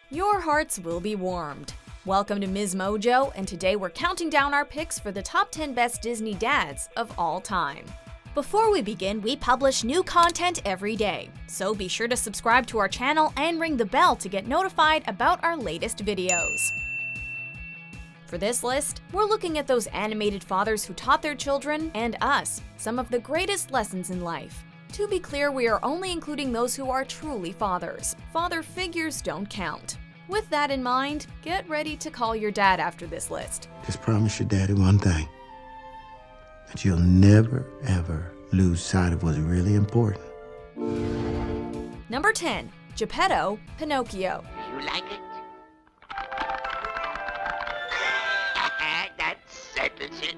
Your hearts will be warmed. Welcome to MsMojo, and today we're counting down our picks for the top 10 best Disney dads of all time. Before we begin, we publish new content every day, so be sure to subscribe to our channel and ring the bell to get notified about our latest videos. For this list, we're looking at those animated fathers who taught their children, and us, some of the greatest lessons in life. To be clear, we are only including those who are truly fathers. Father figures don't count. With that in mind, get ready to call your dad after this list. Just promise your daddy one thing. That you'll never, ever lose sight of what's really important. Number 10. Geppetto, Pinocchio. You like it? That settles it.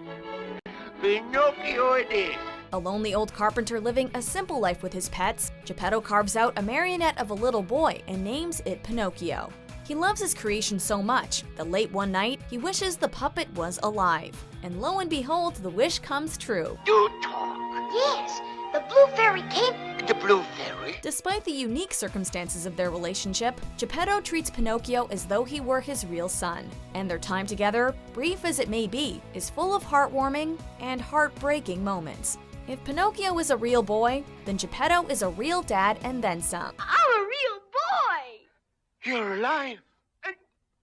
Pinocchio it is. A lonely old carpenter living a simple life with his pets, Geppetto carves out a marionette of a little boy and names it Pinocchio. He loves his creation so much that late one night, he wishes the puppet was alive. And lo and behold, the wish comes true. Do talk. Yes, the blue fairy came. The blue fairy? Despite the unique circumstances of their relationship, Geppetto treats Pinocchio as though he were his real son. And their time together, brief as it may be, is full of heartwarming and heartbreaking moments. If Pinocchio is a real boy, then Geppetto is a real dad and then some. I'm a real boy! You're alive.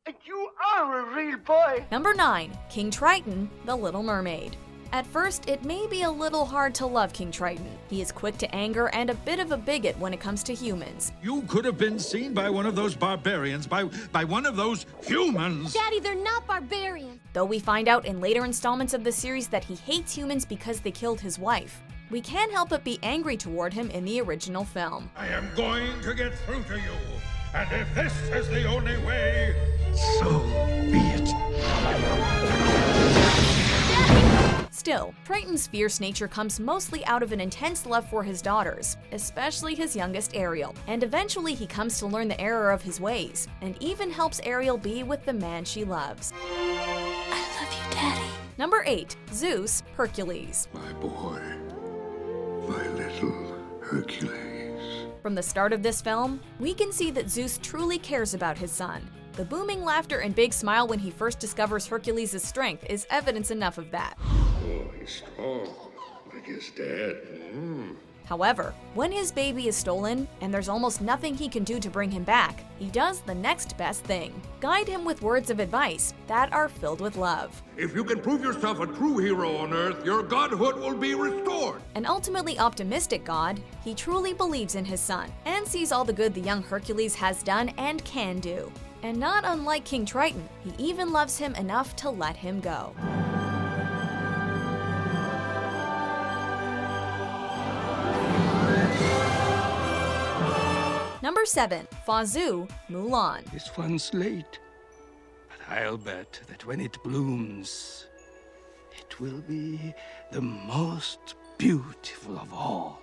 And you are a real boy. Number 9. King Triton, the Little Mermaid. At first, it may be a little hard to love King Triton. He is quick to anger and a bit of a bigot when it comes to humans. You could have been seen by one of those barbarians, by one of those humans. Daddy, they're not barbarians. Though we find out in later installments of the series that he hates humans because they killed his wife, we can't help but be angry toward him in the original film. I am going to get through to you. And if this is the only way, so be it. Still, Triton's fierce nature comes mostly out of an intense love for his daughters, especially his youngest Ariel, and eventually he comes to learn the error of his ways, and even helps Ariel be with the man she loves. I love you, Daddy. Number 8. Zeus, Hercules. My boy, my little Hercules. From the start of this film, we can see that Zeus truly cares about his son. The booming laughter and big smile when he first discovers Hercules' strength is evidence enough of that. Oh, he's strong, like his dad. However, when his baby is stolen, and there's almost nothing he can do to bring him back, he does the next best thing. Guide him with words of advice that are filled with love. If you can prove yourself a true hero on Earth, your godhood will be restored. An ultimately optimistic God, he truly believes in his son, and sees all the good the young Hercules has done and can do. And not unlike King Triton, he even loves him enough to let him go. Number 7. Fazoo, Mulan. This one's late, but I'll bet that when it blooms, it will be the most beautiful of all.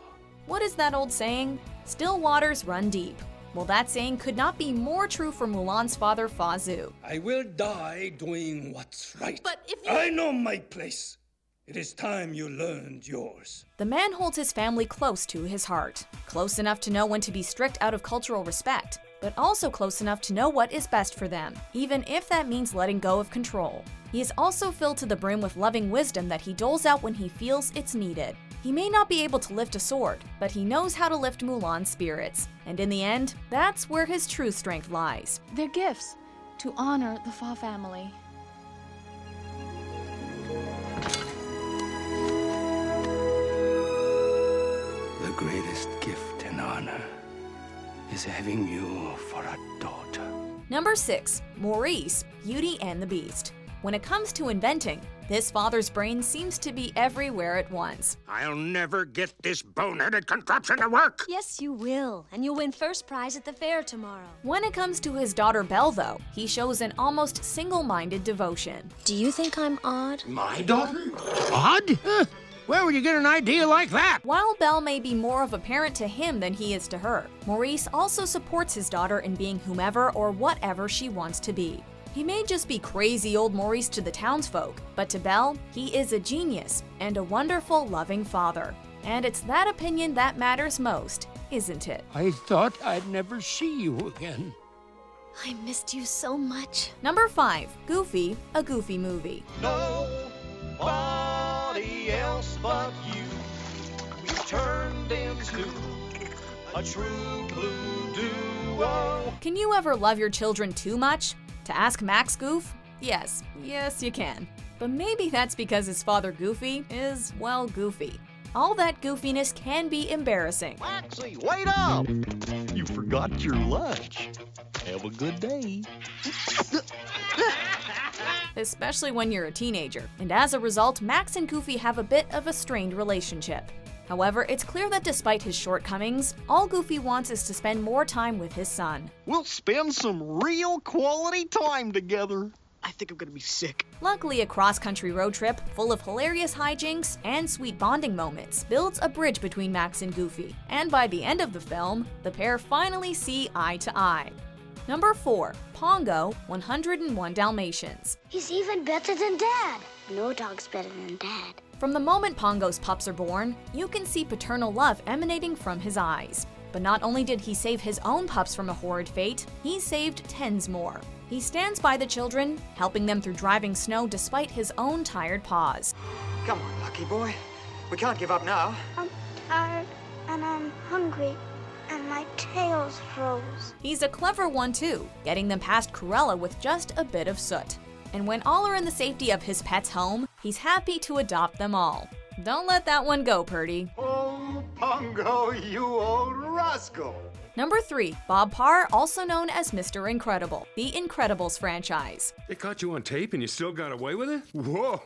What is that old saying? Still waters run deep. Well, that saying could not be more true for Mulan's father, Fazoo. I will die doing what's right. But if you... I know my place. It is time you learned yours. The man holds his family close to his heart. Close enough to know when to be strict out of cultural respect, but also close enough to know what is best for them, even if that means letting go of control. He is also filled to the brim with loving wisdom that he doles out when he feels it's needed. He may not be able to lift a sword, but he knows how to lift Mulan's spirits. And in the end, that's where his true strength lies. They're gifts to honor the Fa family. The greatest gift and honor is having you for a daughter. Number 6. Maurice, Beauty and the Beast. When it comes to inventing, this father's brain seems to be everywhere at once. I'll never get this bone-headed contraption to work. Yes, you will. And you'll win first prize at the fair tomorrow. When it comes to his daughter Belle, though, he shows an almost single-minded devotion. Do you think I'm odd? My daughter? Odd? Where would you get an idea like that? While Belle may be more of a parent to him than he is to her, Maurice also supports his daughter in being whomever or whatever she wants to be. He may just be crazy old Maurice to the townsfolk, but to Belle, he is a genius and a wonderful, loving father. And it's that opinion that matters most, isn't it? I thought I'd never see you again. I missed you so much. Number 5. Goofy, a Goofy movie. Nobody else but you. We turned into a true blue duo. Can you ever love your children too much? To ask Max Goof? Yes, you can. But maybe that's because his father Goofy is, well, goofy. All that goofiness can be embarrassing. Maxie, wait up! You forgot your lunch. Have a good day. Especially when you're a teenager. And as a result, Max and Goofy have a bit of a strained relationship. However, it's clear that despite his shortcomings, all Goofy wants is to spend more time with his son. We'll spend some real quality time together. I think I'm gonna be sick. Luckily, a cross-country road trip full of hilarious hijinks and sweet bonding moments builds a bridge between Max and Goofy. And by the end of the film, the pair finally see eye to eye. Number 4. Pongo, 101 Dalmatians. He's even better than Dad. No dog's better than Dad. From the moment Pongo's pups are born, you can see paternal love emanating from his eyes. But not only did he save his own pups from a horrid fate, he saved tens more. He stands by the children, helping them through driving snow despite his own tired paws. Come on, lucky boy. We can't give up now. I'm tired and I'm hungry and my tail's froze. He's a clever one too, getting them past Cruella with just a bit of soot. And when all are in the safety of his pet's home, he's happy to adopt them all. Don't let that one go, Purdy. Oh, Pongo, you old rascal. Number 3. Bob Parr, also known as Mr. Incredible, the Incredibles franchise. They caught you on tape and you still got away with it? Whoa!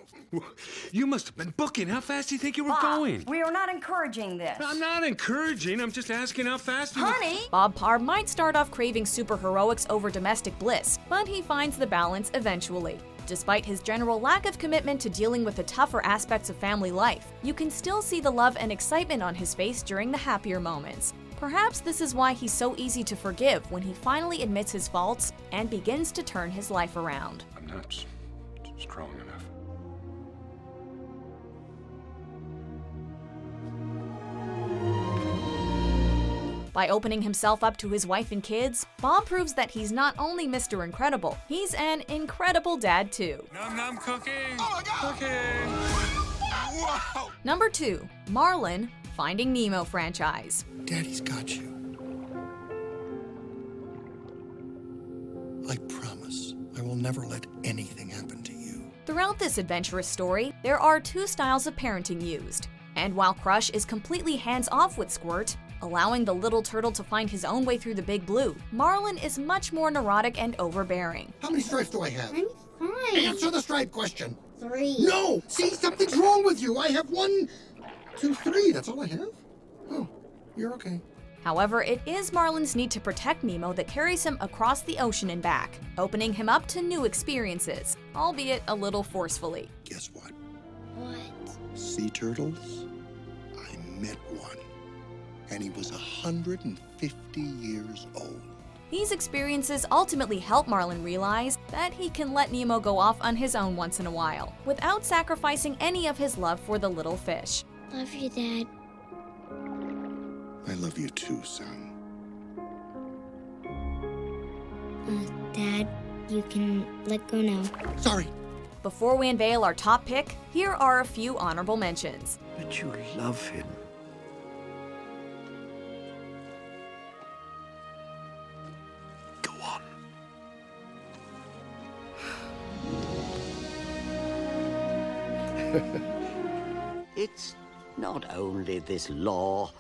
You must have been booking. How fast do you think you were going? We are not encouraging this. I'm not encouraging. I'm just asking how fast you were. Honey! Bob Parr might start off craving superheroics over domestic bliss, but he finds the balance eventually. Despite his general lack of commitment to dealing with the tougher aspects of family life, you can still see the love and excitement on his face during the happier moments. Perhaps this is why he's so easy to forgive when he finally admits his faults and begins to turn his life around. I'm not strong enough. By opening himself up to his wife and kids, Bob proves that he's not only Mr. Incredible, he's an incredible dad too. Nom cooking! Oh cooking! Wow! Number 2. Marlin, Finding Nemo franchise. Daddy's got you. I promise I will never let anything happen to you. Throughout this adventurous story, there are 2 styles of parenting used. And while Crush is completely hands-off with Squirt, allowing the little turtle to find his own way through the big blue, Marlin is much more neurotic and overbearing. How many stripes do I have? I'm fine. Answer the stripe question. 3. No! See, something's wrong with you. I have 1, 2, 3. That's all I have? Oh, you're okay. However, it is Marlin's need to protect Nemo that carries him across the ocean and back, opening him up to new experiences, albeit a little forcefully. Guess what? What? Sea turtles? I met one. And he was 150 years old. These experiences ultimately help Marlin realize that he can let Nemo go off on his own once in a while, without sacrificing any of his love for the little fish. Love you, Dad. I love you too, son. Dad, you can let go now. Sorry. Before we unveil our top pick, here are a few honorable mentions. But you love him. Go on. It's not only this law.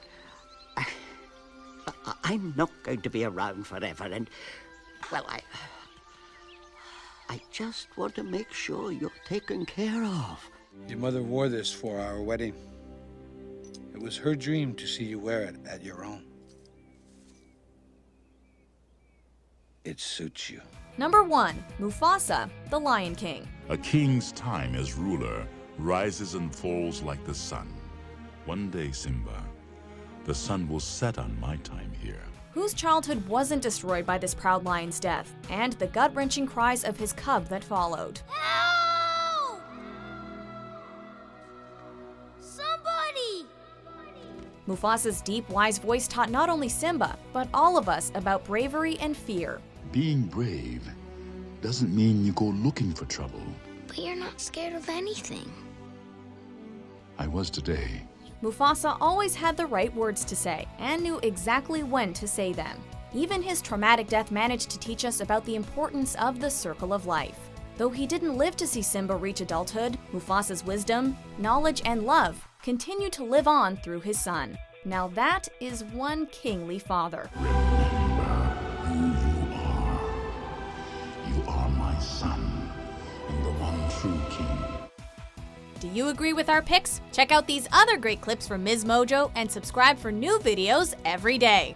I'm not going to be around forever, and, well, I just want to make sure you're taken care of. Your mother wore this for our wedding. It was her dream to see you wear it at your own. It suits you. Number 1. Mufasa, the Lion King. A king's time as ruler rises and falls like the sun. One day, Simba, the sun will set on my time here. Whose childhood wasn't destroyed by this proud lion's death, and the gut-wrenching cries of his cub that followed. Help! Somebody! Mufasa's deep, wise voice taught not only Simba, but all of us about bravery and fear. Being brave doesn't mean you go looking for trouble. But you're not scared of anything. I was today. Mufasa always had the right words to say and knew exactly when to say them. Even his traumatic death managed to teach us about the importance of the circle of life. Though he didn't live to see Simba reach adulthood, Mufasa's wisdom, knowledge, and love continue to live on through his son. Now that is one kingly father. Remember who you are. You are my son and the one true king. Do you agree with our picks? Check out these other great clips from MsMojo and subscribe for new videos every day.